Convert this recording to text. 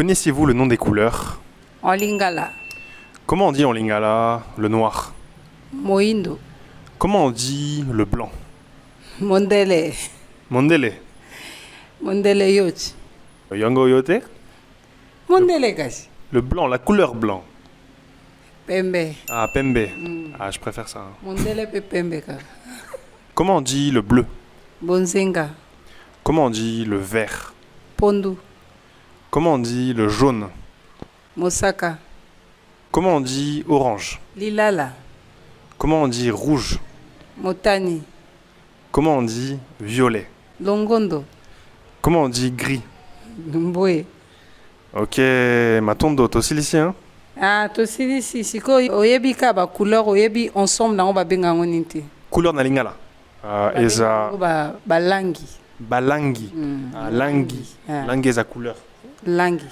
Connaissez-vous le nom des couleurs? En lingala, Comment on dit en lingala le noir? moindo, Comment on dit le blanc? mondele, Mondele. mondele yochi. Yango yote? Mondele kasi. Le blanc, la couleur blanc. Pembe. Ah, pembe. Ah, je préfère ça. Mondele pe pembe ka. Comment on dit le bleu? Bonzenga, Comment on dit le vert? pondu, Comment on dit le jaune? mosaka, Comment on dit orange? lilala, Comment on dit rouge? motani, Comment on dit violet? longondo, Comment on dit gris? mboe. Ok, Matondo, t'es aussi ici, hein? Ah, tosili si siko oyebi ka ba couleur oyebi ensemble nango ba benga ngoni te. Couleur na lingala. Eza Ba langi, balangi. Ah, langi. Ah. Langi eza couleur. langi.